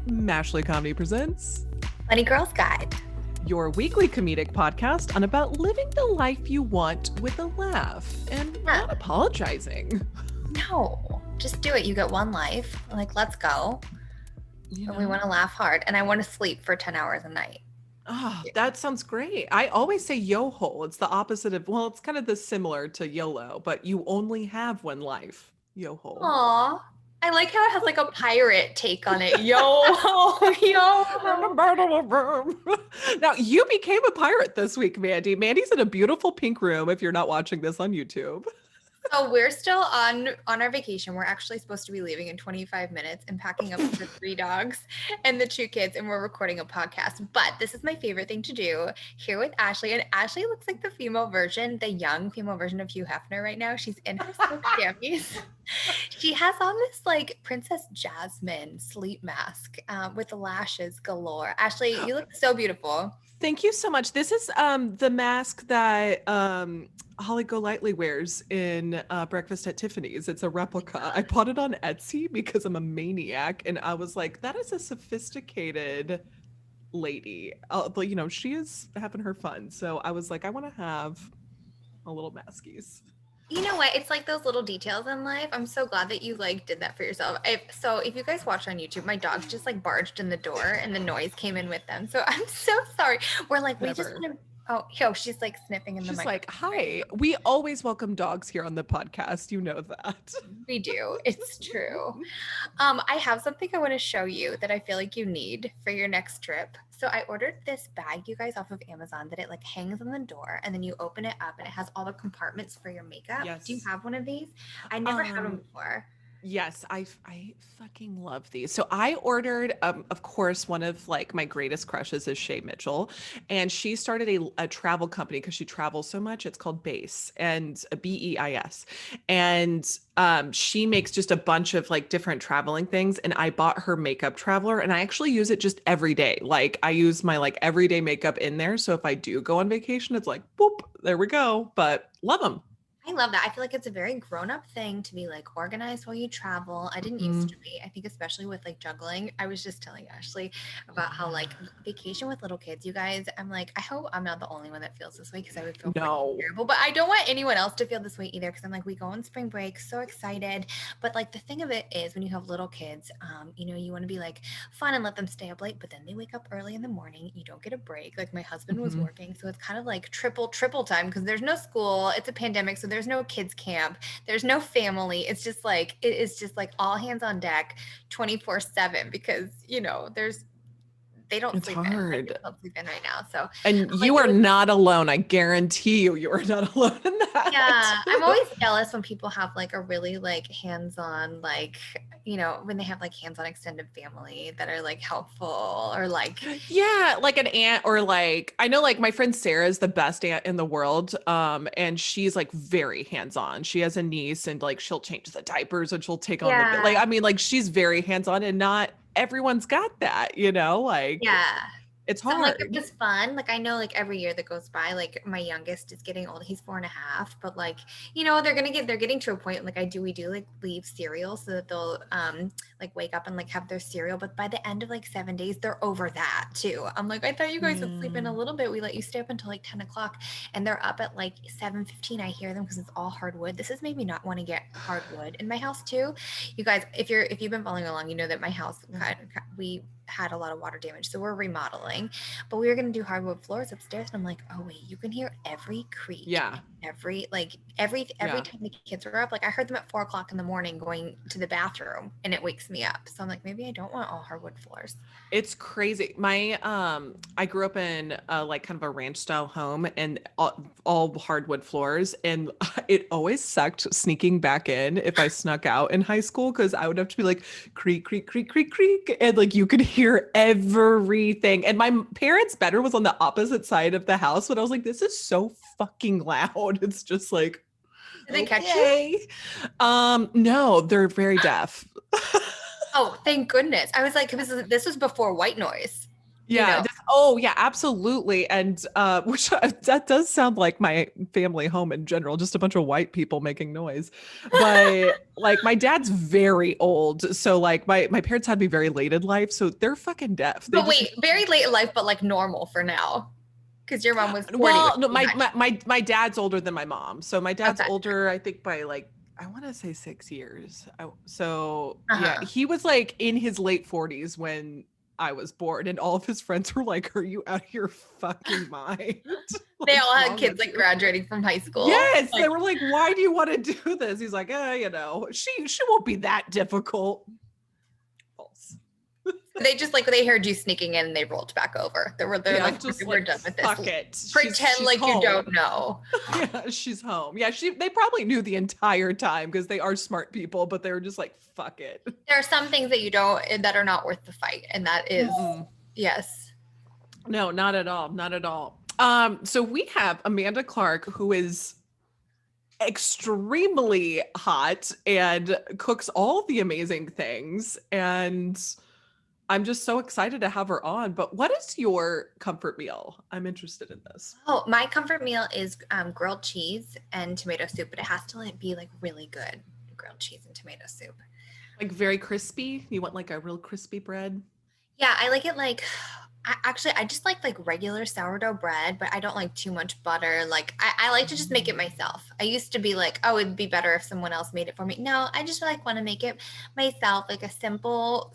Mashley Comedy presents Funny Girls Guide, your weekly comedic podcast on about living the life you want with a laugh and not apologizing. No, just do it. You get one life. Like, let's go. And we want to laugh hard. And I want to sleep for 10 hours a night. Oh, that sounds great. I always say YOHOL. It's the opposite of, well, it's kind of the similar to YOLO, but you only have one life. YOHOL. Aw. I like how it has like a pirate take on it. Yo. Now, you became a pirate this week, Mandy. Mandy's in a beautiful pink room if you're not watching this on YouTube. So we're still on our vacation. We're actually supposed to be leaving in 25 minutes and packing up the 3 dogs and the 2 kids, and we're recording a podcast. But this is my favorite thing to do here with Ashley. And Ashley looks like the female version, the young female version of Hugh Hefner right now. She's in her silk jammies. She has on this like Princess Jasmine sleep mask with the lashes galore. Ashley, you look so beautiful. Thank you so much. This is the mask that Holly Golightly wears in Breakfast at Tiffany's. It's a replica. I bought it on Etsy because I'm a maniac, and I was like, that is a sophisticated lady. But, you know, she is having her fun. So I was like, I want to have a little maskies. You know what? It's like those little details in life. I'm so glad that you like did that for yourself. If you guys watch on YouTube, my dogs just like barged in the door and the noise came in with them. So I'm so sorry. We're like, we just want to. Oh, yo, she's like sniffing in the mic. She's like, hi. We always welcome dogs here on the podcast. You know that. We do. It's true. I have something I want to show you that I feel like you need for your next trip. So I ordered this bag, you guys, off of Amazon that it like hangs on the door and then you open it up and it has all the compartments for your makeup. Yes. Do you have one of these? I never had one before. Yes, I fucking love these. So I ordered, of course, one of like my greatest crushes is Shay Mitchell, and she started a travel company because she travels so much. It's called Base, and BEIS, and she makes just a bunch of like different traveling things. And I bought her makeup traveler, and I actually use it just every day. Like I use my like everyday makeup in there. So if I do go on vacation, it's like, boop, there we go. But love them. I love that. I feel like it's a very grown-up thing to be like organized while you travel. I didn't used to be. I think especially with like juggling. I was just telling Ashley about how like vacation with little kids, you guys, I'm like, I hope I'm not the only one that feels this way because I would feel terrible. But I don't want anyone else to feel this way either because I'm like, we go on spring break, so excited. But like the thing of it is when you have little kids, you know, you want to be like fun and let them stay up late, but then they wake up early in the morning. You don't get a break. Like my husband was working, so it's kind of like triple time because there's no school. It's a pandemic, so there's no kids camp. There's no family. It's just like, it is just like all hands on deck 24/7 because, you know, they don't sleep in. Like, they don't sleep in right now. So, and you are not alone. I guarantee you are not alone in that. Yeah. I'm always jealous when people have like a really like hands-on, like, you know, when they have like hands-on extended family that are like helpful or like. Yeah. Like an aunt or like, I know like my friend Sarah is the best aunt in the world. And she's like very hands-on. She has a niece and like, she'll change the diapers and she'll take on the, like, I mean, like she's very hands-on and not everyone's got that, you know, like, yeah. It's hard. So, like, it was fun. Like, I know, like, every year that goes by, like, my youngest is getting old. He's 4.5, but, like, you know, they're getting to a point, like, we do, like, leave cereal so that they'll, like, wake up and, like, have their cereal. But by the end of, like, 7 days, they're over that, too. I'm like, I thought you guys would sleep in a little bit. We let you stay up until, like, 10 o'clock. And they're up at, like, 7:15. I hear them because it's all hardwood. This has made me not want to get hardwood in my house, too. You guys, if you've been following along, you know that my house, we had a lot of water damage, so we're remodeling, but we were going to do hardwood floors upstairs, and I'm like, oh wait, you can hear every creak, every time the kids are up. Like I heard them at 4 o'clock in the morning going to the bathroom, and it wakes me up. So I'm like, maybe I don't want all hardwood floors. It's crazy. My I grew up in like kind of a ranch style home, and all hardwood floors, and it always sucked sneaking back in if I snuck out in high school because I would have to be like creak creak creak creak creak, and like you could hear everything. And my parents' bedroom was on the opposite side of the house, but I was like, this is so fucking loud. It's just like, did they catch you? No, they're very deaf. Oh, thank goodness. I was like, this was before white noise. you Yeah. know. Oh, yeah, absolutely. And which that does sound like my family home in general, just a bunch of white people making noise. But like my dad's very old, so like my parents had me very late in life, so they're fucking deaf. They But just wait, very late in life, but like normal for now. Because your mom was 40 when well, no, you my had my you. my my dad's older than my mom, so my dad's Okay. older, I think by like I want to say 6 years. So yeah, Uh-huh. he was like in his late 40s when I was born, and all of his friends were like, "Are you out of your fucking mind? They What's all had wrong kids with like you?" graduating from high school. Yes, they Like were like, "Why do you want to do this?" He's like, she won't be that difficult." False. they just like they heard you sneaking in and they rolled back over. They're Yeah, like, just we're like done with this. fuck it. Pretend She's like you home. don't know. Yeah, she's home. Yeah, they probably knew the entire time because they are smart people, but they were just like, fuck it. There are some things that you don't that are not worth the fight. And that is Mm-mm. yes. No, not at all. Not at all. So we have Amanda Clark, who is extremely hot and cooks all the amazing things. And I'm just so excited to have her on. But what is your comfort meal? I'm interested in this. Oh, my comfort meal is grilled cheese and tomato soup, but it has to like be like really good grilled cheese and tomato soup. Like very crispy. You want like a real crispy bread? Yeah, I like it like actually I just like regular sourdough bread, but I don't like too much butter. Like I like to just make it myself. I used to be like, oh, it'd be better if someone else made it for me. No, I just like want to make it myself, like a simple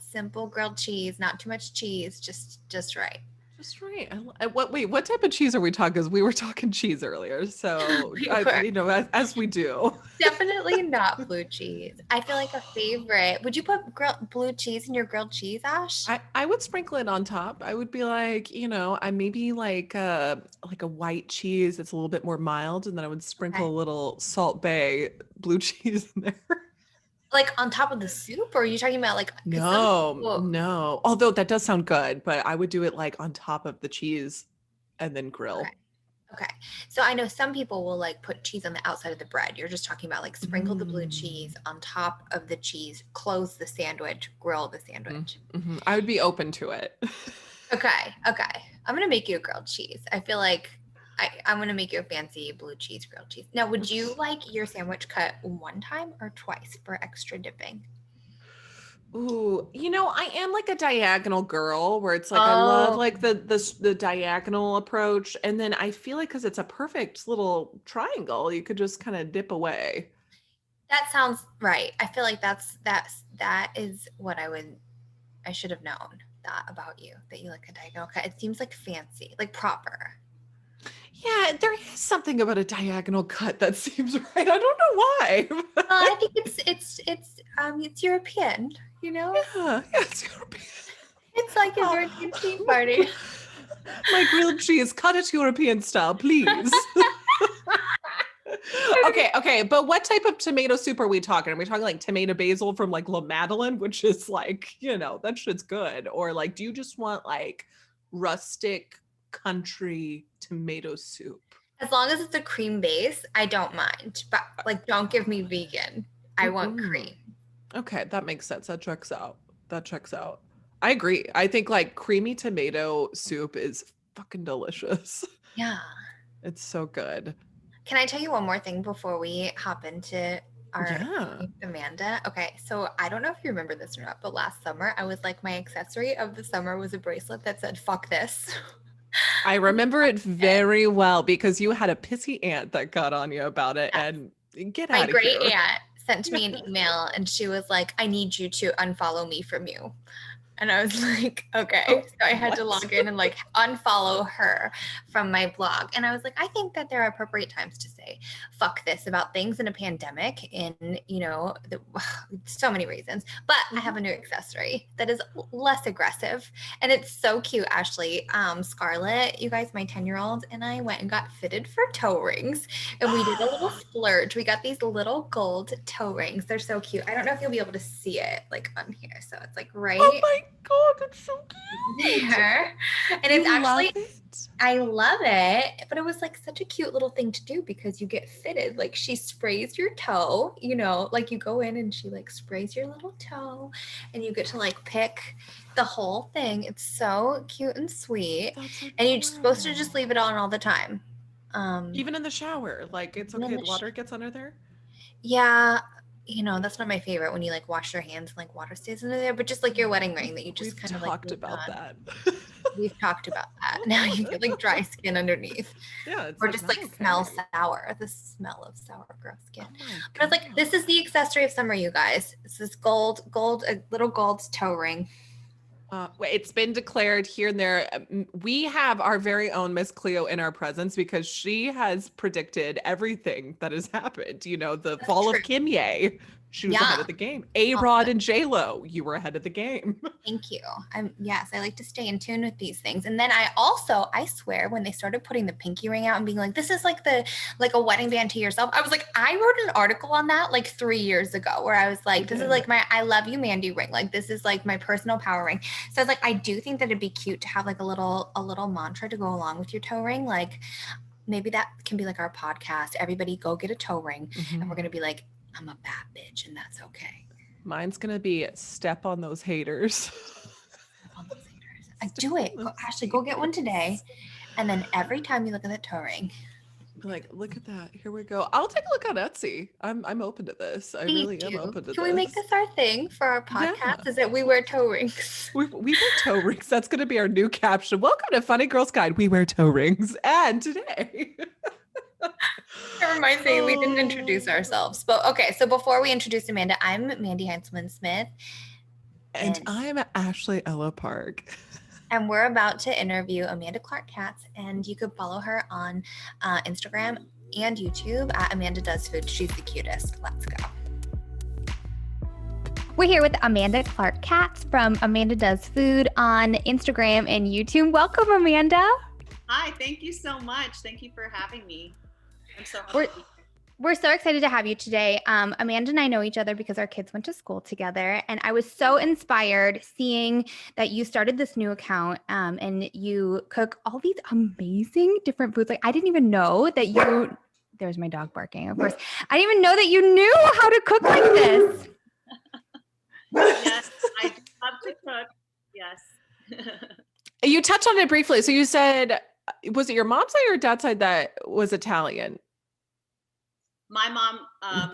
grilled cheese, not too much cheese, just right. Just right. What type of cheese are we talking? Because we were talking cheese earlier. So, We were as we do. definitely not blue cheese. I feel like a favorite. Would you put blue cheese in your grilled cheese, Ash? I would sprinkle it on top. I would be like, I maybe like a white cheese that's a little bit more mild, and then I would sprinkle Okay. a little Salt Bay blue cheese in there. Like on top of the soup, or are you talking about like because some No, people no. Although that does sound good, but I would do it like on top of the cheese and then okay. grill. Okay. So I know some people will like put cheese on the outside of the bread. You're just talking about like sprinkle the blue Mm. cheese on top of the cheese, close the sandwich, grill the sandwich. Mm-hmm. I would be open to it. Okay. Okay. I'm going to make you a grilled cheese. I feel like I'm going to make you a fancy blue cheese grilled cheese. Now, would you like your sandwich cut one time or twice for extra dipping? Ooh, I am like a diagonal girl where it's like I love Oh, like the diagonal approach, and then I feel like because it's a perfect little triangle, you could just kind of dip away. that sounds right. I feel like that is what I should have known that about you, that you like a diagonal cut. It seems like fancy, like proper. Yeah, there is something about a diagonal cut that seems right. I don't know why. I think it's European, you know? Yeah, yeah, it's European. It's like a Oh, European tea party. my grilled cheese, cut it European style, please. Okay, but what type of tomato soup are we talking? Are we talking like tomato basil from like La Madeleine, which is like, that shit's good? Or like, do you just want like rustic country tomato soup? As long as it's a cream base, I don't mind. But like don't give me vegan. I want Mm-mm. cream. Okay, that makes sense. That checks out. That checks out. I agree. I think like creamy tomato soup is fucking delicious. Yeah. It's so good. Can I tell you one more thing before we hop into our Yeah. Amanda? Okay, so I don't know if you remember this or not, but last summer I was like my accessory of the summer was a bracelet that said "fuck this." I remember it very well because you had a pissy aunt that got on you about it Yes. and get My out of great here. aunt sent me an email and she was like, I need you to unfollow me from you. And I was like, okay. Oh, So I had to what? log in and like unfollow her from my blog. And I was like, I think that there are appropriate times to say, fuck this about things in a pandemic in, so many reasons. But I have a new accessory that is less aggressive. And it's so cute, Ashley. Scarlett, you guys, my 10-year-old, and I went and got fitted for toe rings. And we did a little splurge. We got these little gold toe rings. They're so cute. I don't know if you'll be able to see it like on here. So it's like Oh right my God, that's so cute. there. And You it's love actually, it? I love it. But it was like such a cute little thing to do because because you get fitted. Like she sprays your toe, you know, like you go in and she like sprays your little toe and you get to like pick the whole thing. It's so cute and sweet. That's And you're supposed to just adorable. leave it on all the time. Even in the shower, like it's Even in okay. the The water gets under there. yeah, you know, that's not my favorite when you like wash your hands and like water stays under there, but just like your wedding ring that you just We've kind of like talked moved about on. that. We've talked about that. Now you get like dry skin underneath. Yeah, it's Or like just not like smell okay. sour, the smell of sour gross skin. Oh my But I was like, this is the accessory of summer, you guys. This is a little gold toe ring. It's been declared here and there. We have our very own Miss Cleo in our presence because she has predicted everything that has happened. You know, the That's fall true. of Kimye, she was ahead Yeah. of the game. A-Rod and J-Lo, you were ahead of the game. Thank you. Yes, I like to stay in tune with these things. And then I swear, when they started putting the pinky ring out and being like, this is like a wedding band to yourself, I was like, I wrote an article on that like 3 years ago where I was like, this is like my I love you Mandy ring. Like this is like my personal power ring. So I was like, I do think that it'd be cute to have like a little mantra to go along with your toe ring. Like maybe that can be like our podcast. Everybody go get a toe ring and we're gonna be like, I'm a bad bitch and that's okay. Mine's gonna be step on those haters. On those haters. I do it. Ashley, go get one today. And then every time you look at that toe ring, Like, look at that. Here we go. I'll take a look on Etsy. I'm open to this. I please really am do. open to Can we make this. this our thing for our Yeah. podcast? Is that we wear toe rings? We wear toe rings. That's going to be our new caption. Welcome to Funny Girls Guide. We wear toe rings. And today. That reminds me, we didn't introduce ourselves. But okay, so before we introduce Amanda, I'm Mandy Heinzman Smith. And I'm Ashley Ella Park. And we're about to interview Amanda Clark Katz. And you can follow her on Instagram and YouTube at Amanda Does Food. She's the cutest. Let's go. We're here with Amanda Clark Katz from Amanda Does Food on Instagram and YouTube. Welcome, Amanda. Hi, thank you so much. Thank you for having me. I'm so happy. We're so excited to have you today. Amanda and I know each other because our kids went to school together. And I was so inspired seeing that you started this new account and you cook all these amazing different foods. Like I didn't even know that you, there's my dog barking, of course. I didn't even know that you knew how to cook like this. Yes, I love to cook. Yes. You touched on it briefly. So you said, was it your mom's side or dad's side that was Italian? My mom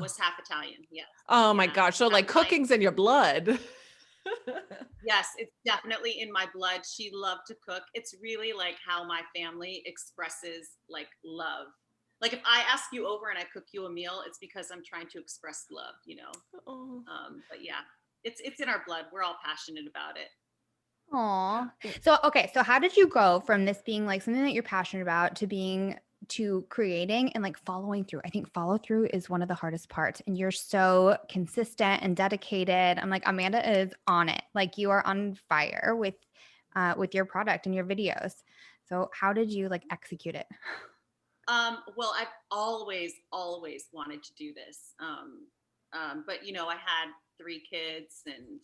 was half Italian. Yes. Oh my gosh. So like cooking's in your blood. Yes, it's definitely in my blood. She loved to cook. It's really like how my family expresses like love. Like if I ask you over and I cook you a meal, it's because I'm trying to express love, you know? Oh. But yeah, it's in our blood. We're all passionate about it. Aw. So, okay. So how did you go from this being like something that you're passionate about to creating and like following through? I think follow through is one of the hardest parts and you're so consistent and dedicated. I'm like, Amanda is on it. Like you are on fire with your product and your videos. So how did you like execute it? Well, I've always wanted to do this. But you know, I had 3 kids and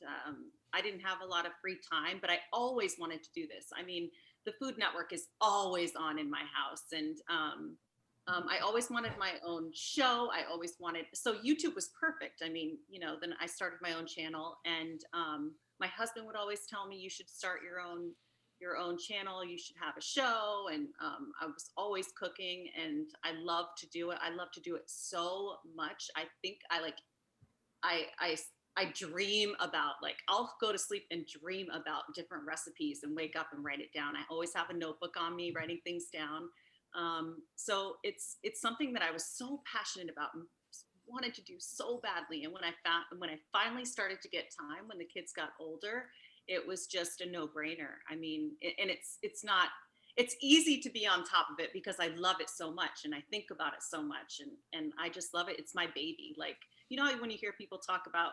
I didn't have a lot of free time, but I always wanted to do this. I mean, the Food Network is always on in my house. And I always wanted my own show. I always wanted, so YouTube was perfect. I mean, you know, then I started my own channel and my husband would always tell me you should start your own channel, you should have a show. And I was always cooking and I love to do it. I love to do it so much. I think I dream about, like, I'll go to sleep and dream about different recipes and wake up and write it down. I always have a notebook on me writing things down. So it's something that I was so passionate about and wanted to do so badly. And when I finally started to get time, when the kids got older, it was just a no-brainer. I mean, and it's easy to be on top of it because I love it so much and I think about it so much and I just love it. It's my baby. Like, you know, when you hear people talk about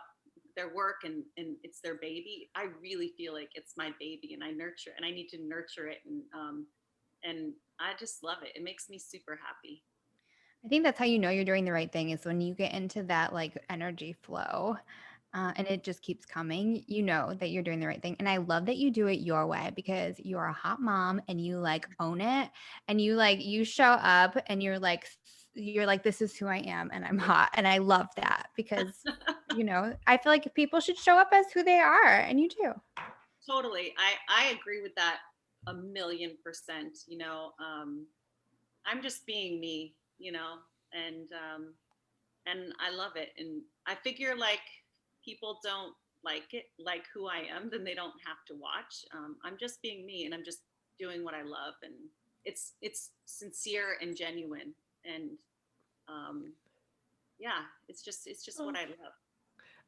their work and it's their baby, I really feel like it's my baby and I need to nurture it. And I just love it. It makes me super happy. I think that's how you know you're doing the right thing is when you get into that like energy flow and it just keeps coming, you know that you're doing the right thing. And I love that you do it your way because you're a hot mom and you like own it and you show up and you're like you're like, this is who I am and I'm hot. And I love that because, you know, I feel like people should show up as who they are, and you do. Totally. I agree with that 1,000,000%. You know, I'm just being me, you know, and I love it. And I figure like people don't like it, like who I am, then they don't have to watch. I'm just being me, and I'm just doing what I love, and it's sincere and genuine, and yeah, it's just what I love.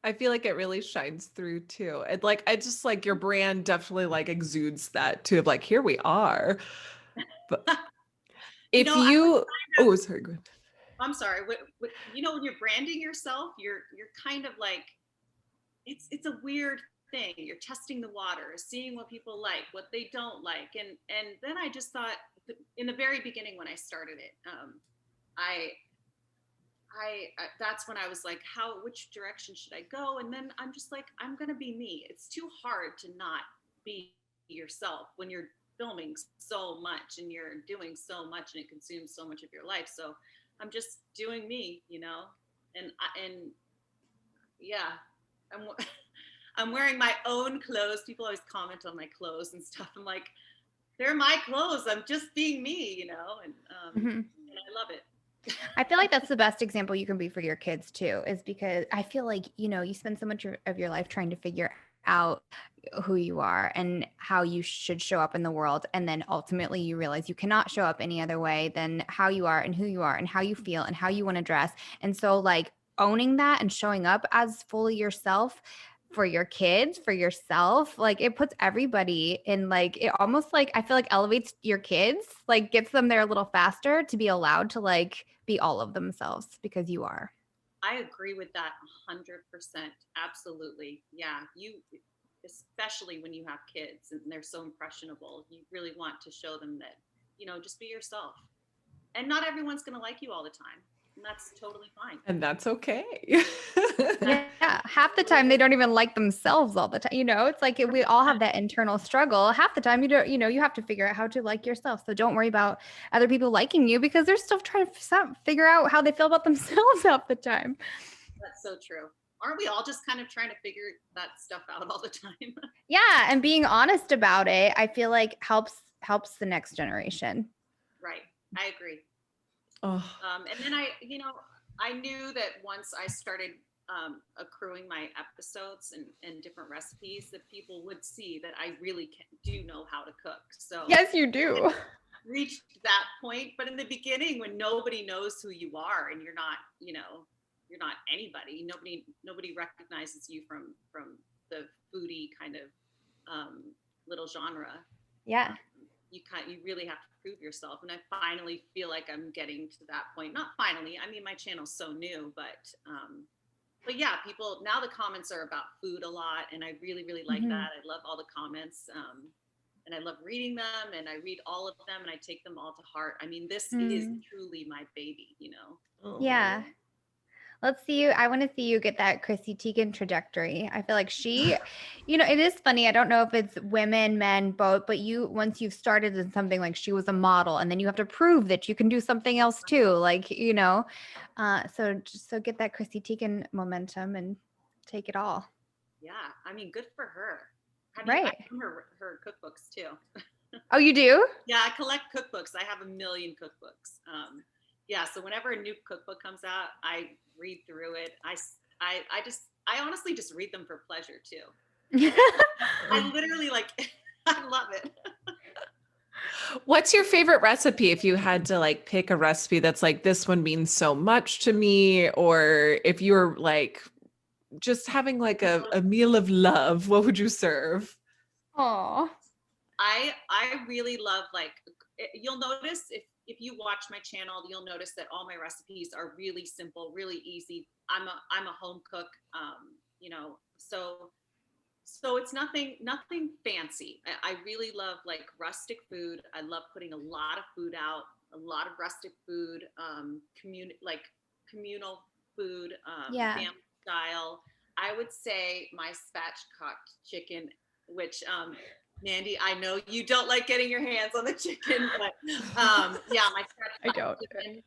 I feel like it really shines through too. And like I just like your brand definitely like exudes that too of like here we are. But You if know, you oh sorry, go ahead. I'm sorry. You know, when you're branding yourself, you're kind of like it's a weird thing. You're testing the water, seeing what people like, what they don't like, and then I just thought in the very beginning when I started it, I that's when I was like, which direction should I go? And then I'm just like, I'm gonna be me. It's too hard to not be yourself when you're filming so much and you're doing so much and it consumes so much of your life. So I'm just doing me, you know, and yeah, I'm I'm wearing my own clothes. People always comment on my clothes and stuff. I'm like, they're my clothes. I'm just being me, you know, and and I love it. I feel like that's the best example you can be for your kids too, is because I feel like, you know, you spend so much of your life trying to figure out who you are and how you should show up in the world. And then ultimately you realize you cannot show up any other way than how you are and who you are and how you feel and how you want to dress. And so like owning that and showing up as fully yourself for your kids, for yourself, like it puts everybody in like, it almost like, I feel like elevates your kids, like gets them there a little faster to be allowed to like be all of themselves because you are. I agree with that 100%. Absolutely. Yeah. Especially when you have kids and they're so impressionable, you really want to show them that, you know, just be yourself. And not everyone's going to like you all the time. And that's totally fine. And that's okay. Yeah, half the time they don't even like themselves all the time. You know, it's like we all have that internal struggle. Half the time you don't, you know, you have to figure out how to like yourself. So don't worry about other people liking you because they're still trying to figure out how they feel about themselves half the time. That's so true. Aren't we all just kind of trying to figure that stuff out all the time? Yeah, and being honest about it, I feel like helps the next generation. Right. I agree. Oh. And then I knew that once I started accruing my episodes and different recipes, that people would see that I really do know how to cook. So yes, you do. Reached that point, but in the beginning, when nobody knows who you are and you're not, you know, you're not anybody. Nobody recognizes you from the foodie kind of little genre. Yeah. You really have to prove yourself, and I finally feel like I'm getting to that point. Not finally, I mean my channel's so new, but yeah, people now the comments are about food a lot, and I really like that. I love all the comments, and I love reading them, and I read all of them, and I take them all to heart. I mean, this is truly my baby, you know. Yeah. Let's see you. I want to see you get that Chrissy Teigen trajectory. I feel like she, you know, it is funny. I don't know if it's women, men, both, but once you've started in something, like she was a model and then you have to prove that you can do something else too. Like, you know, so get that Chrissy Teigen momentum and take it all. Yeah. I mean, good for her. Right. I own her cookbooks too. Oh, you do? Yeah. I collect cookbooks. I have 1 million cookbooks. Yeah, so whenever a new cookbook comes out, I read through it. I honestly just read them for pleasure too. I literally I love it. What's your favorite recipe if you had to like pick a recipe that's like this one means so much to me, or if you were like just having like a meal of love, what would you serve? Oh. I really love you'll notice if you watch my channel, you'll notice that all my recipes are really simple, really easy. I'm a home cook, you know, so it's nothing fancy. I really love like rustic food. I love putting a lot of food out, a lot of rustic food, communal food, family style. I would say my spatchcocked chicken, which Mandy, I know you don't like getting your hands on the chicken, but yeah, my spatchcocked chicken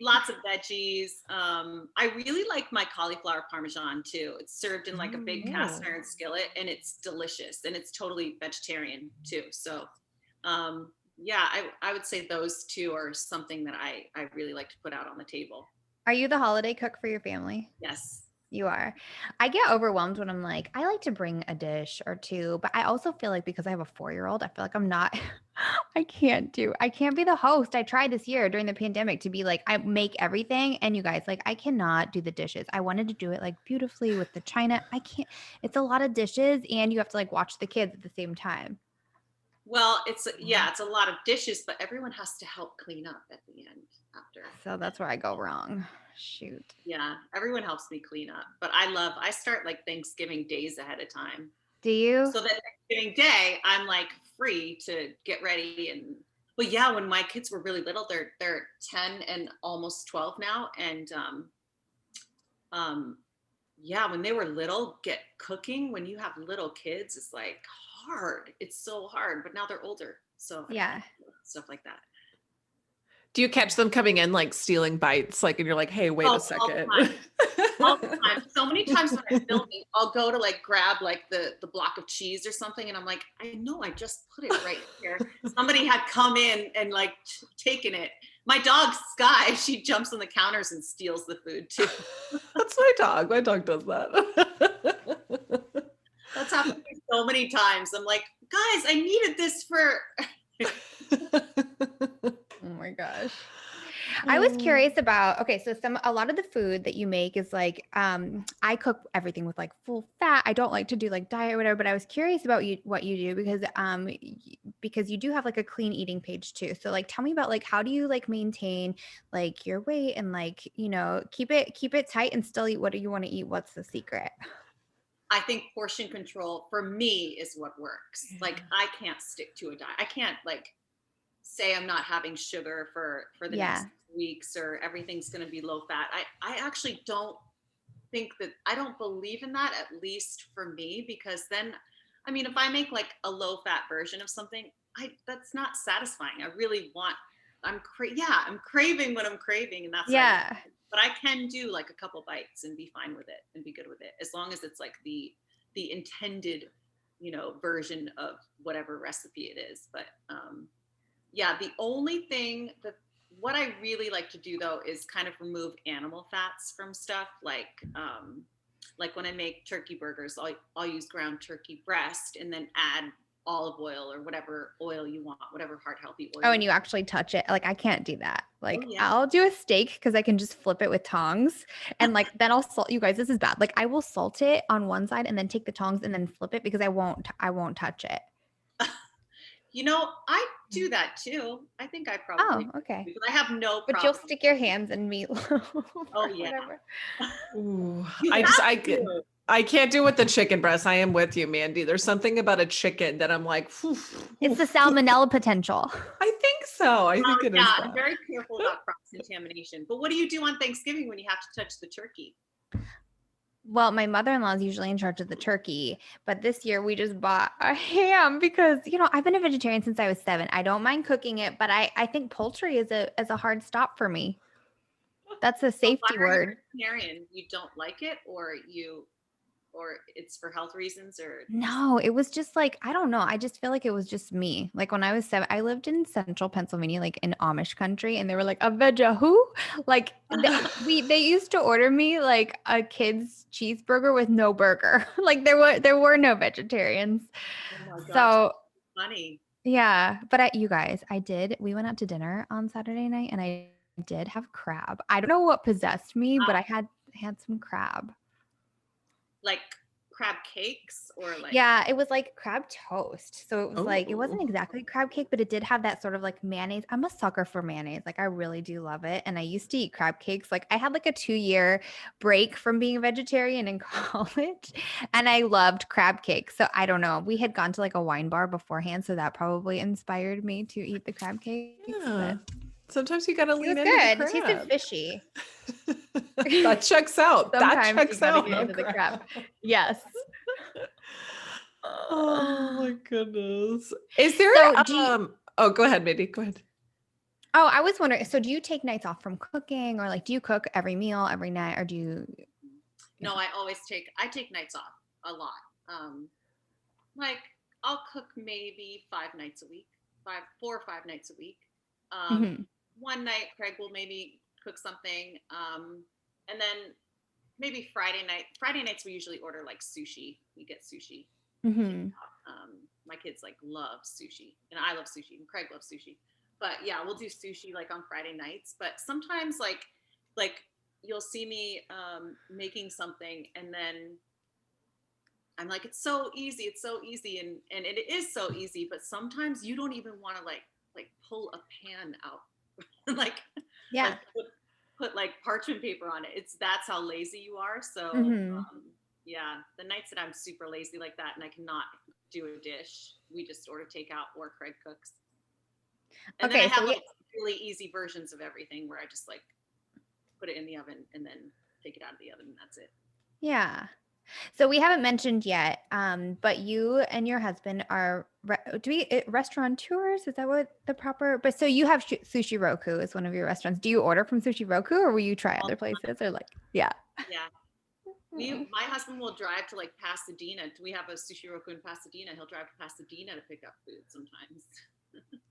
lots of veggies. I really like my cauliflower parmesan too. It's served in like a big cast Oh. iron skillet, and it's delicious, and it's totally vegetarian too. So, yeah, I would say those two are something that I really like to put out on the table. Are you the holiday cook for your family? Yes. You are. I get overwhelmed when I'm like, I like to bring a dish or two, but I also feel like because I have a 4-year-old, I feel like I'm not, I can't be the host. I tried this year during the pandemic to be like, I make everything. And you guys, like, I cannot do the dishes. I wanted to do it like beautifully with the china. I can't, it's a lot of dishes and you have to like watch the kids at the same time. Well, it's a lot of dishes, but everyone has to help clean up at the end after. So that's where I go wrong. Shoot. Yeah, everyone helps me clean up, but I start like Thanksgiving days ahead of time. Do you? So that Thanksgiving Day, I'm like free to get ready. And but yeah, when my kids were really little, they're 10 and almost 12 now, and yeah, when they were little, cooking when you have little kids is like hard. It's so hard, but now they're older, so Yeah. stuff like that. Do you catch them coming in like stealing bites? Like, and you're like, hey, wait a second. All the time. So many times when I'm filming, I'll go to like grab like the block of cheese or something, and I'm like, I know I just put it right here. Somebody had come in and like taken it. My dog Sky, she jumps on the counters and steals the food too. That's my dog. My dog does that. That's happened to me so many times. I'm like, guys, I needed this for. Oh my gosh. I was curious about, okay, so a lot of the food that you make is like, I cook everything with like full fat. I don't like to do like diet or whatever, but I was curious about what you do because you do have like a clean eating page too. So like, tell me about like, how do you like maintain like your weight and like, you know, keep it tight and still eat what do you want to eat? What's the secret? I think portion control for me is what works. Yeah. Like I can't stick to a diet. I can't like say I'm not having sugar for the next weeks or everything's going to be low fat. I actually don't think that, I don't believe in that, at least for me, because then, I mean, if I make like a low fat version of something, that's not satisfying. I really want, I'm craving what I'm craving, and that's but I can do like a couple bites and be fine with it and be good with it, as long as it's like the intended, you know, version of whatever recipe it is. But yeah, the only thing what I really like to do though is kind of remove animal fats from stuff, like when I make turkey burgers, I'll use ground turkey breast and then add olive oil or whatever oil you want, whatever heart healthy oil. Oh, and you actually touch it. Like I can't do that. Like Oh, yeah. I'll do a steak because I can just flip it with tongs and like then I'll salt. You guys, this is bad. Like I will salt it on one side and then take the tongs and then flip it because I won't touch it. You know, I do that too. I think I probably okay. Because I have no problem. But you'll stick your hands in meatloaf. Oh yeah. Whatever. Ooh, You I can't do with the chicken breast. I am with you, Mandy. There's something about a chicken that I'm like, whew, It's the salmonella potential. I think so. I think it is. Yeah, that. I'm very careful about cross contamination. But what do you do on Thanksgiving when you have to touch the turkey? Well, my mother-in-law is usually in charge of the turkey, but this year we just bought a ham because, you know, I've been a vegetarian since I was 7. I don't mind cooking it, but I think poultry is a hard stop for me. That's a safety word. Vegetarian, you don't like it, or it's for health reasons, or No, it was just like, I don't know. I just feel like it was just me. Like when I was 7, I lived in central Pennsylvania, like in Amish country, and they were like, a veggie who? Like they used to order me like a kid's cheeseburger with no burger. Like there were no vegetarians. Oh my gosh, So funny. yeah, but we went out to dinner on Saturday night and I did have crab. I don't know what possessed me, but I had some crab. Like crab cakes, or like? Yeah, it was like crab toast. So it was like, it wasn't Oh. exactly crab cake, but it did have that sort of like mayonnaise. I'm a sucker for mayonnaise. Like I really do love it. And I used to eat crab cakes. Like I had like a 2-year break from being a vegetarian in college and I loved crab cakes. So I don't know. We had gone to like a wine bar beforehand. So that probably inspired me to eat the crab cakes. Yeah. Sometimes you got to It was lean into good. the It tasted crab. fishy. That checks out. Sometimes That checks you gotta out. get into the crab. Yes. Oh my goodness. Is there So oh, go ahead, Mandy. Go ahead. Oh, I was wondering. So, do you take nights off from cooking, or like, do you cook every meal every night, or do you? No, I take nights off a lot. Like I'll cook maybe 5 nights a week, 4 or 5 nights a week. Um, Mhm. One night Craig will maybe cook something. And then maybe Friday nights we usually order like sushi. We get sushi. Mhm. My kids like love sushi, and I love sushi, and Craig loves sushi. But yeah, we'll do sushi like on Friday nights. But sometimes like you'll see me making something, and then I'm like, it's so easy, and it is so easy. But sometimes you don't even want to like pull a pan out, like Yeah. like put like parchment paper on it. That's how lazy you are. So Mhm. yeah, the nights that I'm super lazy like that and I cannot do a dish, we just order takeout or Craig cooks. And then I Okay. So have yeah. like really easy versions of everything where I just like put it in the oven and then take it out of the oven and that's it. Yeah. So we haven't mentioned yet, but you and your husband are restaurateurs? Is that what the proper? But so you have Sushi Roku is one of your restaurants. Do you order from Sushi Roku, or will you try All other the time. places, or like, yeah? Yeah. My husband will drive to like Pasadena. We have a Sushi Roku in Pasadena. He'll drive to Pasadena to pick up food sometimes.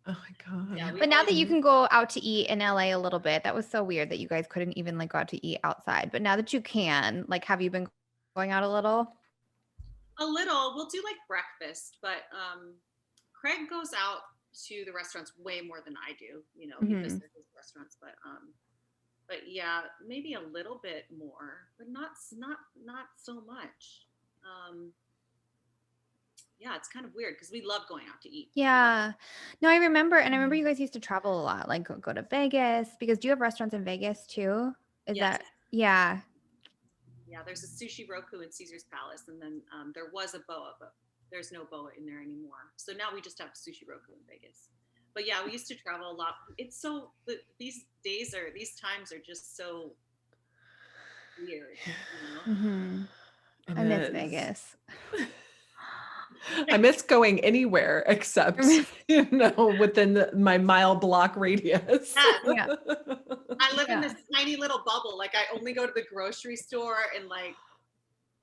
Oh my God. Yeah, we But now always that you can go out to eat in LA a little bit, that was so weird that you guys couldn't even like go out to eat outside. But now that you can, like, have you been going out a little? a little. We'll do like breakfast, but Craig goes out to the restaurants way more than I do. You know, he Mhm. visits restaurants, but yeah, maybe a little bit more, but not so much. Um, yeah, it's kind of weird because we love going out to eat. Yeah. No, I remember, and I remember you guys used to travel a lot, like go to Vegas, because do you have restaurants in Vegas too? Is Yes, that, yeah. yeah. There's a Sushi Roku in Caesar's Palace, and then there was a boa, but there's no boa in there anymore. So now we just have Sushi Roku in Vegas. But yeah, we used to travel a lot. It's so these times are just so weird, you know. Hmm. It I miss is. Vegas. I miss going anywhere except, within my mile block radius. Yes, Yeah. I live in Yeah. this tiny little bubble. Like I only go to the grocery store and like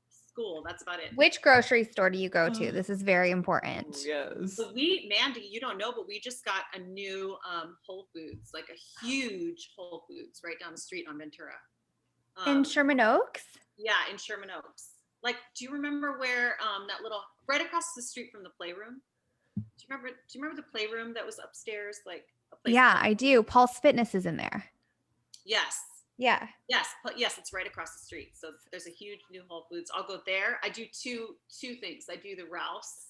school. That's about it. Which grocery store do you go to? Oh, This is very important. yes. But Mandy, you don't know, but we just got a new Whole Foods, like a huge Whole Foods right down the street on Ventura. In Sherman Oaks? Yeah, in Sherman Oaks. Like, do you remember where that little right across the street from the playroom? Do you remember the playroom that was upstairs, like a place? Yeah, I do. Pulse Fitness is in there. Yes. Yeah. Yes, but yes, it's right across the street. So there's a huge new Whole Foods. I'll go there. I do two things. I do the Ralph's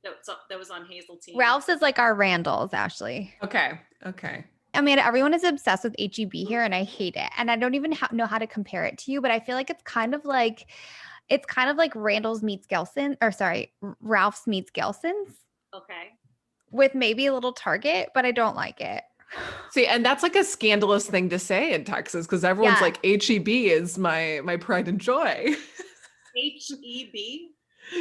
that was on Hazeltine. Ralph's is like our Randall's, Ashley. Okay. Okay. Amanda, everyone is obsessed with HEB here, and I hate it. And I don't even know how to compare it to you, but I feel like it's kind of like Randall's meets Gelson's, or sorry, Ralph's meets Gelson's Okay. with maybe a little Target, but I don't like it. See, and that's like a scandalous thing to say in Texas because everyone's Yeah. like HEB is my pride and joy. HEB.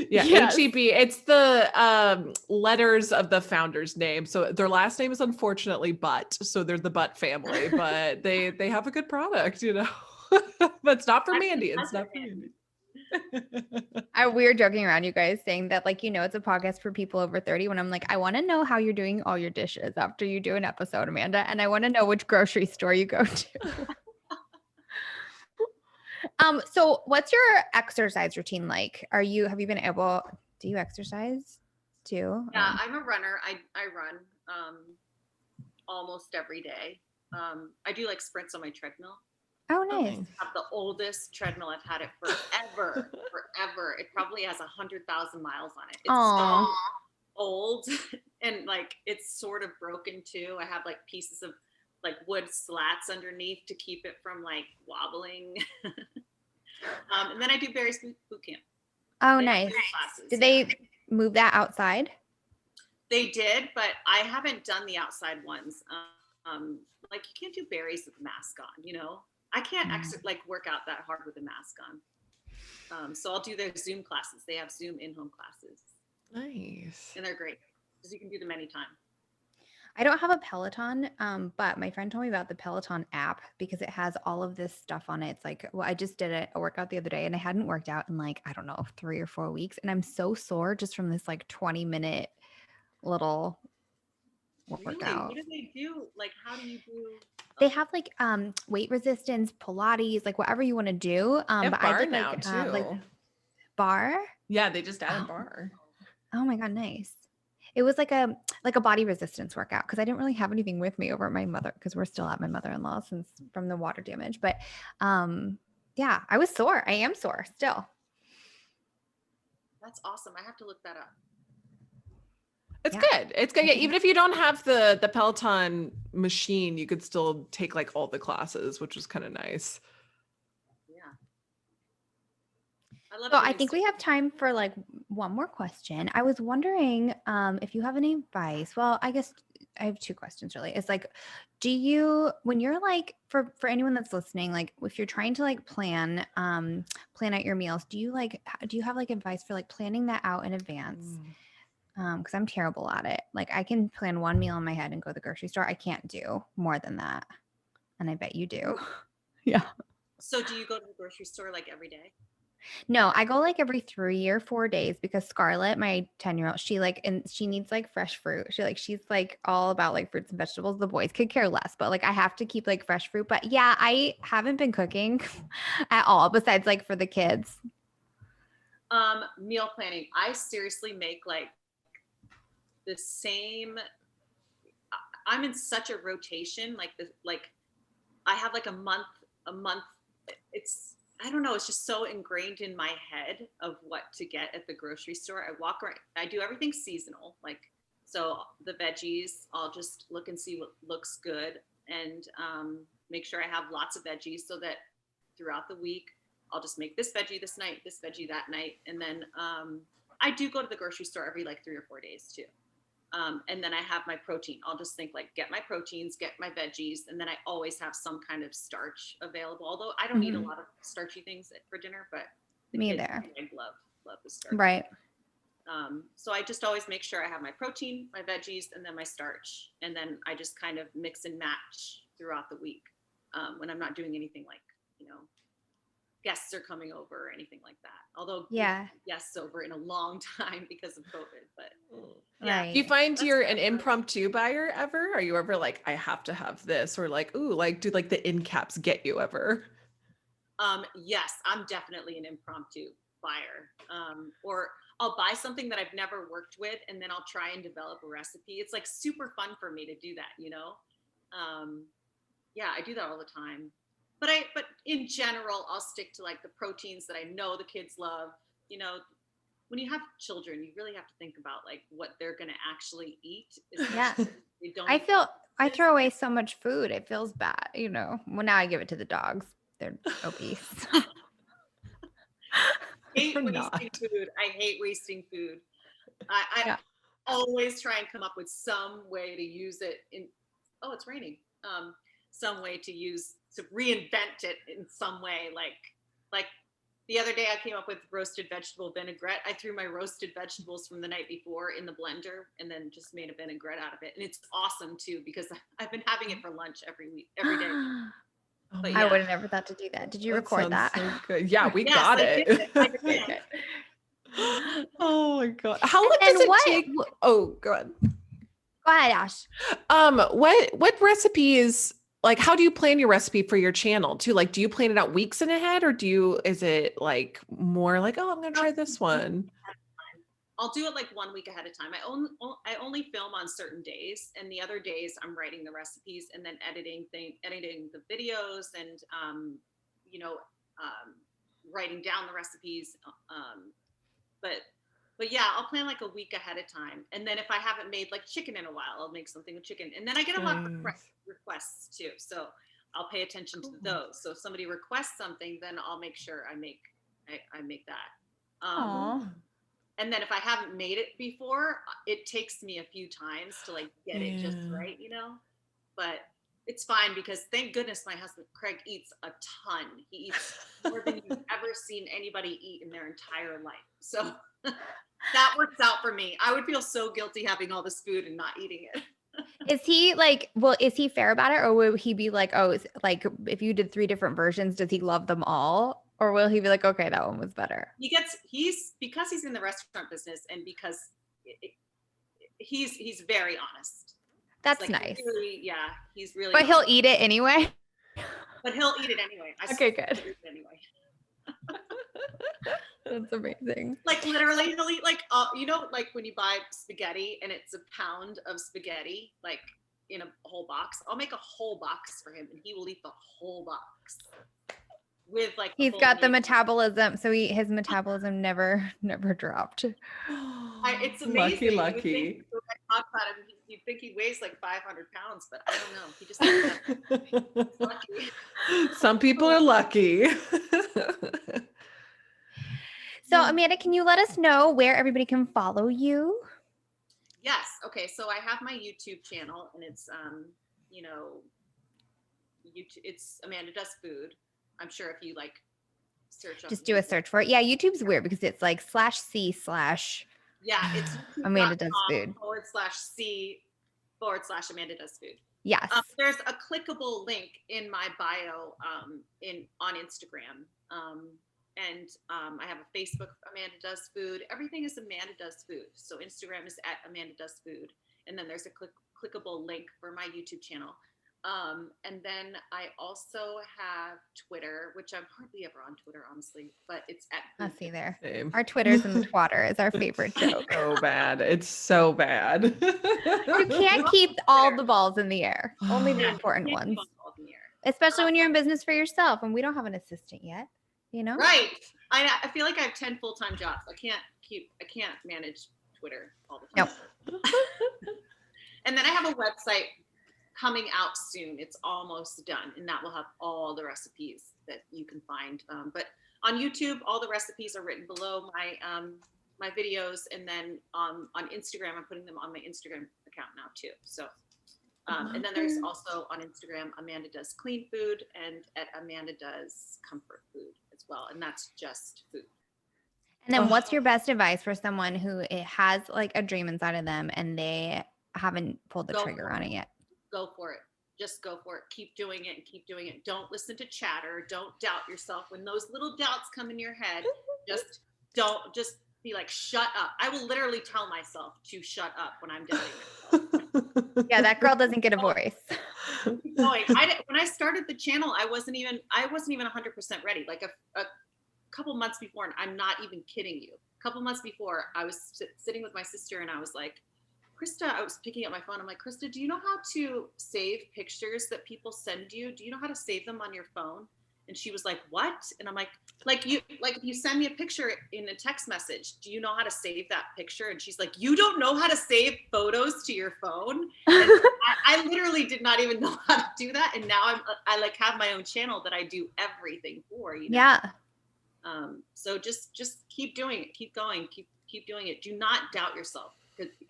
Yeah, Yes. HEB. It's the letters of the founder's name. So their last name is unfortunately Butt. So they're the Butt family, but they have a good product, but it's not for Mandy. It's not for Mandy. We were joking around, you guys, saying that, like, it's a podcast for people over 30 when I'm like, I want to know how you're doing all your dishes after you do an episode, Amanda. And I want to know which grocery store you go to. So what's your exercise routine like? Do you exercise too? Yeah, I'm a runner. I run almost every day. I do like sprints on my treadmill. Oh, nice. I have the oldest treadmill. I've had it forever. It probably has 100,000 miles on it. It's Aw. so old and like it's sort of broken too. I have like pieces of like wood slats underneath to keep it from like wobbling. And then I do Barry's boot camp. Oh, They have nice. Zoom classes, Did yeah. they move that outside? They did, but I haven't done the outside ones. Like you can't do Barry's with a mask on, I can't work out that hard with a mask on. So I'll do their Zoom classes. They have Zoom in-home classes. Nice. And they're great because you can do them anytime. I don't have a Peloton, but my friend told me about the Peloton app because it has all of this stuff on it. It's like, well, I just did a workout the other day and I hadn't worked out in like, I don't know, 3 or 4 weeks. And I'm so sore just from this like 20-minute little Really? workout. What do they do? Like, how do you do? They have like weight resistance, Pilates, like whatever you want to do. They have But I bar did now like too. bar. Yeah, they just added Oh, bar. oh my God, nice. It was like a body resistance workout because I didn't really have anything with me over at my mother because we're still at my mother-in-law since from the water damage. But yeah, I was sore. I am sore still. That's awesome. I have to look that up. It's Yeah. good. It's good. Yeah, even if you don't have the Peloton machine, you could still take like all the classes, which is kind of nice. Yeah. I love So I doing think we have time for like one more question. I was wondering if you have any advice. Well, I guess I have two questions really. It's like, do you, when you're like, for anyone that's listening, like if you're trying to like plan out your meals, do you have like advice for like planning that out in advance? Because I'm terrible at it. Like I can plan one meal in my head and go to the grocery store. I can't do more than that. And I bet you do. Yeah. So do you go to the grocery store like every day? No, I go like every 3 or 4 days because Scarlett, my 10-year-old, she like, and she needs like fresh fruit. She's like all about like fruits and vegetables. The boys could care less, but like I have to keep like fresh fruit. But yeah, I haven't been cooking at all besides like for the kids. Meal planning. I seriously make like the same. I'm in such a rotation. Like I have like a month. It's, I don't know. It's just so ingrained in my head of what to get at the grocery store. I walk around. I do everything seasonal. Like, so the veggies, I'll just look and see what looks good and make sure I have lots of veggies so that throughout the week, I'll just make this veggie this night, this veggie that night. And then I do go to the grocery store every like 3 or 4 days too. And then I have my protein. I'll just think like, get my proteins, get my veggies. And then I always have some kind of starch available. Although I don't eat a lot of starchy things for dinner, but the Me kids, there. I love the starch. Right. So I just always make sure I have my protein, my veggies, and then my starch. And then I just kind of mix and match throughout the week when I'm not doing anything like, guests are coming over or anything like that. Although Yeah. guests over in a long time because of COVID, but yeah. Right. Do you find you're an impromptu buyer ever? Are you ever like, I have to have this, or like, ooh, like do like the end caps get you ever? Yes, I'm definitely an impromptu buyer. Or I'll buy something that I've never worked with and then I'll try and develop a recipe. It's like super fun for me to do that, Yeah, I do that all the time. But in general, I'll stick to like the proteins that I know the kids love. When you have children, you really have to think about like what they're going to actually eat. Yeah. They don't I throw away so much food. It feels bad, Well, now I give it to the dogs. They're obese. hate wasting food. I hate wasting food. I always try and come up with some way to use it oh, it's raining. Some way to reinvent it in some way. Like the other day I came up with roasted vegetable vinaigrette. I threw my roasted vegetables from the night before in the blender and then just made a vinaigrette out of it. And it's awesome too, because I've been having it for lunch every day. But I would have never thought to do that. Did you record that? So good. Yeah, we yes, got it. I did. Oh my God. How long does it take? Oh, go ahead. Go ahead, Ash. What recipes, like, how do you plan your recipe for your channel too? Like, do you plan it out weeks in ahead or is it like more like, oh, I'm going to try this one? I'll do it like 1 week ahead of time. I only film on certain days, and the other days I'm writing the recipes and then editing the videos and writing down the recipes. But yeah, I'll plan like a week ahead of time, and then if I haven't made like chicken in a while, I'll make something with chicken, and then I get a lot of requests too, so I'll pay attention to those. So if somebody requests something, then I'll make sure I make that. And then if I haven't made it before, it takes me a few times to like get it just right, but it's fine because thank goodness my husband, Craig, eats a ton. He eats more than you've ever seen anybody eat in their entire life. So that works out for me. I would feel so guilty having all this food and not eating it. Is he like, well, is he fair about it? Or will he be like, oh, like if you did 3 different versions, does he love them all? Or will he be like, okay, that one was better? Because he's in the restaurant business and because he's very honest. That's like, nice. He's really But he'll honest. eat it anyway. But he'll eat it anyway. Okay, good. He'll eat it anyway. That's amazing. Like literally he'll eat like like when you buy spaghetti and it's a pound of spaghetti like in a whole box. I'll make a whole box for him and he will eat the whole box with like He's got the metabolism, so his metabolism never dropped. It's amazing. Lucky. When I talk about him, you'd think he weighs like 500 pounds, but I don't know. He just he's lucky. Some people are lucky. So Amanda, can you let us know where everybody can follow you? Yes. Okay. So I have my YouTube channel and it's YouTube, it's Amanda Does Food. I'm sure if you like search up Just do a search for it. Yeah, YouTube's weird because it's like /C/ yeah, it's Amanda Does Food /C/Amanda Does Food. Yes. There's a clickable link in my bio on Instagram. And I have a Facebook, Amanda Does Food. Everything is Amanda Does Food. So Instagram is @Amanda Does Food. And then there's a clickable link for my YouTube channel. And then I also have Twitter, which I'm hardly ever on Twitter, honestly, but it's I'll see there. Same. Our Twitter's in the twatter is our favorite joke. So bad. It's so bad. You can't keep all the balls in the air, only the important ones. Especially when you're in business for yourself and we don't have an assistant yet, you know? Right. I feel like I have 10 full-time jobs. I can't manage Twitter all the time. Nope. And then I have a website coming out soon. It's almost done, and that will have all the recipes that you can find. But on YouTube, all the recipes are written below my videos, and then on Instagram, I'm putting them on my Instagram account now too. So, and then there's also on Instagram, Amanda Does Clean Food, and at Amanda Does Comfort Food as well, and that's just food. And then what's your best advice for someone who has like a dream inside of them and they haven't pulled the trigger on it yet? Go for it. Just go for it. Keep doing it and keep doing it. Don't listen to chatter. Don't doubt yourself. When those little doubts come in your head, just be like, shut up. I will literally tell myself to shut up when I'm doubting myself. Yeah, that girl doesn't get a voice. When I started the channel, I wasn't even 100% ready. Like a couple months before, and I'm not even kidding you. A couple months before, I was sitting with my sister and I was like, Krista, I was picking up my phone. I'm like, Krista, do you know how to save pictures that people send you? Do you know how to save them on your phone? And she was like, what? And I'm like if you send me a picture in a text message, do you know how to save that picture? And she's like, you don't know how to save photos to your phone? And I literally did not even know how to do that. And now I like have my own channel that I do everything for, you know? Yeah. So just keep doing it. Keep going. Keep doing it. Do not doubt yourself.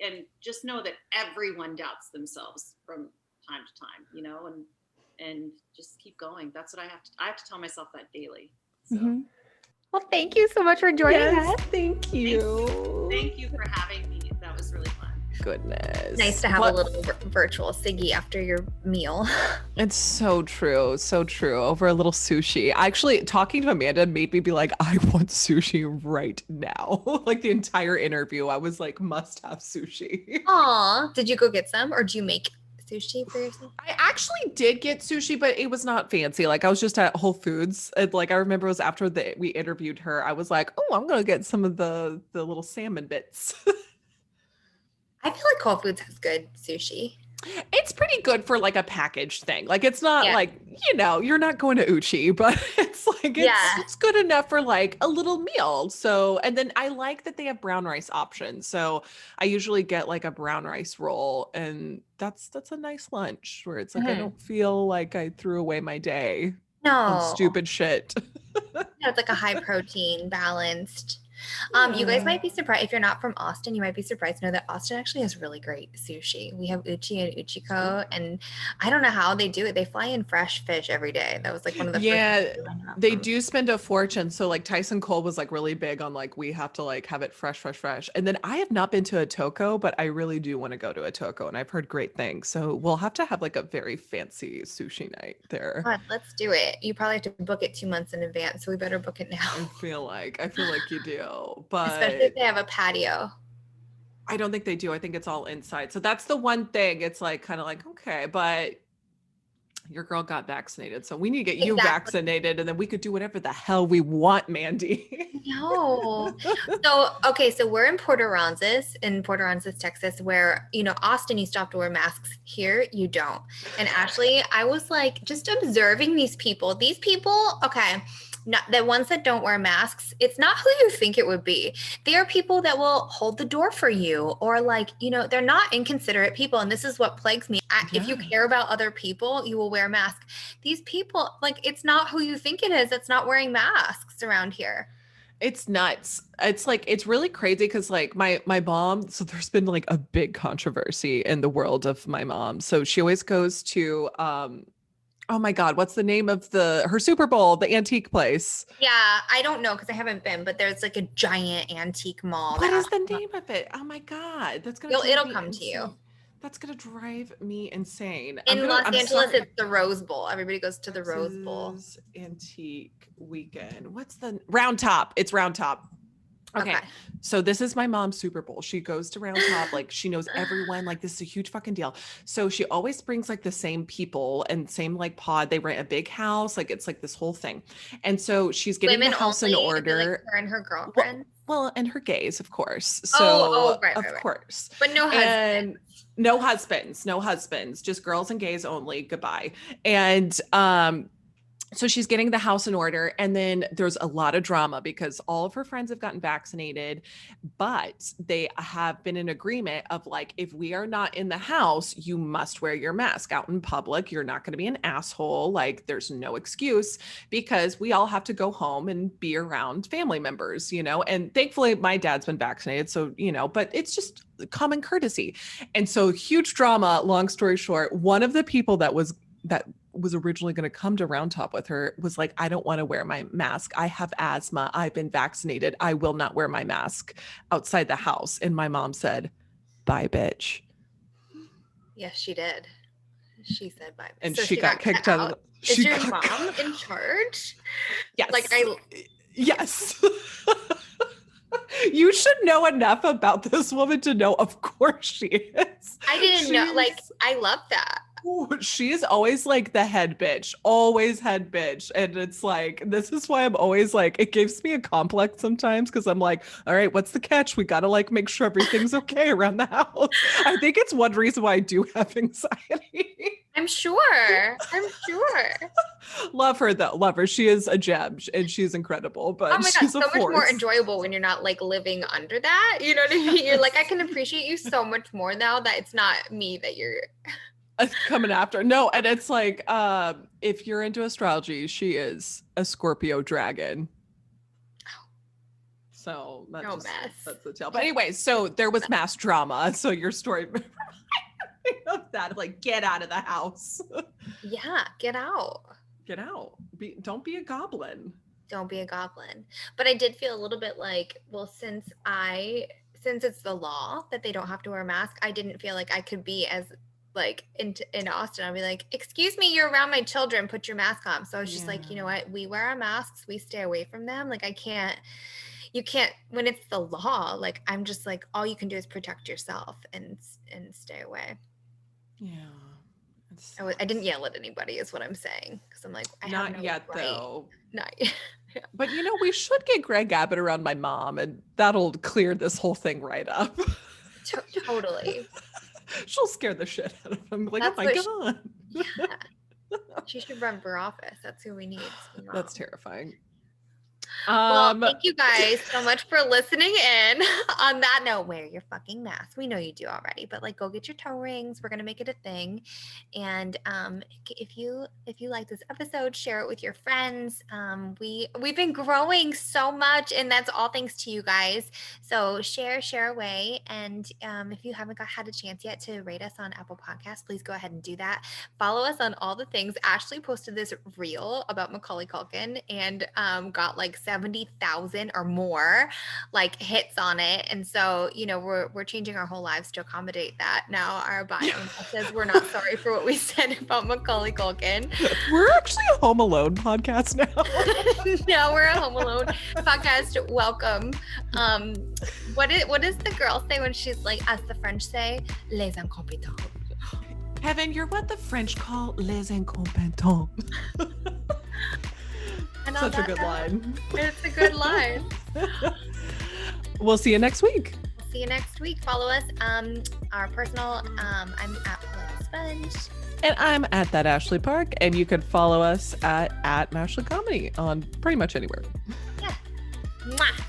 And just know that everyone doubts themselves from time to time, you know, and just keep going. That's what I have to tell myself that daily. So. Well, thank you so much for joining us. Thank you. Thank you for having me. That was really fun. Goodness. Nice to have a little virtual Siggy after your meal. It's so true. So true. Over a little sushi. Actually, talking to Amanda made me be like, I want sushi right now. Like the entire interview, I was like, must have sushi. Aw, did you go get some or do you make sushi for yourself? I actually did get sushi, but it was not fancy. Like I was just at Whole Foods. And like I remember it was after we interviewed her, I was like, oh, I'm going to get some of the little salmon bits. I feel like Whole Foods has good sushi. It's pretty good for like a packaged thing. Like it's not like, you know, you're not going to Uchi, but it's like, it's good enough for like a little meal. So, and then I like that they have brown rice options. So I usually get like a brown rice roll and that's a nice lunch where it's like, I don't feel like I threw away my day on stupid shit. It's like a high protein, balanced. You guys Yeah. might be surprised if you're not from Austin. You might be surprised to know that Austin actually has really great sushi. We have Uchi and Uchiko, and I don't know how they do it. They fly in fresh fish every day. That was like one of the first Yeah, things we learned about they them. do spend a fortune. So like Tyson Cole was like really big on like we have to like have it fresh, fresh, fresh. And then I have not been to a Toko, but I really do want to go to a Toko, and I've heard great things. So we'll have to have like a very fancy sushi night there. God, let's do it. You probably have to book it 2 months in advance, so we better book it I now. feel like you do, Especially but if they have a patio. I don't think they do. I think it's all inside. So that's the one thing. It's like kind of like, okay, but your girl got vaccinated. So we need to get you Exactly. vaccinated, and then we could do whatever the hell we want, Mandy. No. So we're in Port Aransas, Texas, where, Austin, you still have to wear masks. Here, you don't. And Ashley, I was like, just observing these people. These people, okay, not the ones that don't wear masks, it's not who you think it would be. They are people that will hold the door for you, or like, they're not inconsiderate people. And this is what plagues me. If you Yeah. care about other people, you will wear a mask. These people, like, it's not who you think it is that's not wearing masks around here. It's nuts. It's like it's really crazy because like my mom, so there's been like a big controversy in the world of my mom. So she always goes to oh my God, what's the name of her Super Bowl, the antique place? Yeah, I don't know because I haven't been, but there's like a giant antique mall. What that is the name of it? Oh my God. That's gonna It'll drive me come to you. insane. That's gonna drive me insane. In Los I'm Angeles, sorry. it's the Rose Bowl. Everybody goes to the Rose Bowl. Texas Antique Weekend. What's the Round Top? It's Round Top. Okay. So this is my mom's Super Bowl. She goes to Round Top, like she knows everyone, like this is a huge fucking deal. So she always brings like the same people and same like pod. They rent a big house, like it's like this whole thing. And so she's getting Women the house only, in is it, like, order. her and her girlfriend. Well, and her gays, of course. So Oh, right, of right, right. course. But no husband. And no husbands, just girls and gays only. Goodbye. And so she's getting the house in order, and then there's a lot of drama because all of her friends have gotten vaccinated, but they have been in agreement of like, if we are not in the house, you must wear your mask out in public. You're not going to be an asshole. Like there's no excuse because we all have to go home and be around family members, and thankfully my dad's been vaccinated. So, but it's just common courtesy. And so huge drama, long story short, one of the people that was originally going to come to Round Top with her was like, I don't want to wear my mask. I have asthma. I've been vaccinated. I will not wear my mask outside the house. And my mom said, bye, bitch. Yes, she did. She said bye. And So she got kicked out. Is your mom in charge? Yes. Like yes. You should know enough about this woman to know, of course she is. I didn't know. Like, I love that. She is always like the head bitch, always head bitch. And it's like, this is why I'm always like, it gives me a complex sometimes because I'm like, all right, what's the catch? We got to like make sure everything's okay around the house. I think it's one reason why I do have anxiety. I'm sure. Love her though. Love her. She is a gem and she's incredible, but oh my God, she's so a much force. more enjoyable when you're not like living under that. You know what I mean? You're like, I can appreciate you so much more now that it's not me that you're coming after. No, and it's like if you're into astrology, she is a Scorpio dragon. So that's the tale. But anyway, so there was mass drama. So your story of that, like, get out of the house. Yeah, get out. Get out. Don't be a goblin. Don't be a goblin. But I did feel a little bit like, well, since it's the law that they don't have to wear a mask, I didn't feel like I could be as like in Austin. I'll be like, excuse me, you're around my children, put your mask on. So I was just like, you know what? We wear our masks, we stay away from them. Like you can't, when it's the law, like I'm just like, all you can do is protect yourself and stay away. Yeah. I didn't yell at anybody is what I'm saying. Cause I'm like, not yet though. Not yet. Yeah. But we should get Greg Abbott around my mom and that'll clear this whole thing right up. Totally. She'll scare the shit out of him. Like, That's oh my God. Yeah. She should run for office. That's who we need. That's terrifying. Well, thank you guys so much for listening in. On that note, wear your fucking mask. We know you do already, but like, go get your toe rings. We're gonna make it a thing. And if you like this episode, share it with your friends. We've been growing so much, and that's all thanks to you guys. So share away. And if you haven't had a chance yet to rate us on Apple Podcasts, please go ahead and do that. Follow us on all the things. Ashley posted this reel about Macaulay Culkin and got like 70,000 or more like hits on it. And so, you know, we're changing our whole lives to accommodate that. Now our bio says we're not sorry for what we said about Macaulay Culkin. We're actually a Home Alone podcast now. Now we're a Home Alone podcast. Welcome. What does the girl say when she's like, as the French say, les incompetents? Kevin, you're what the French call les incompetents. Such a good line. It's a good line. We'll see you next week. See you next week. Follow us. Our personal, I'm at Little Sponge. And I'm at that Ashley Park, and you can follow us at Mashley Comedy on pretty much anywhere. Yeah. Mwah.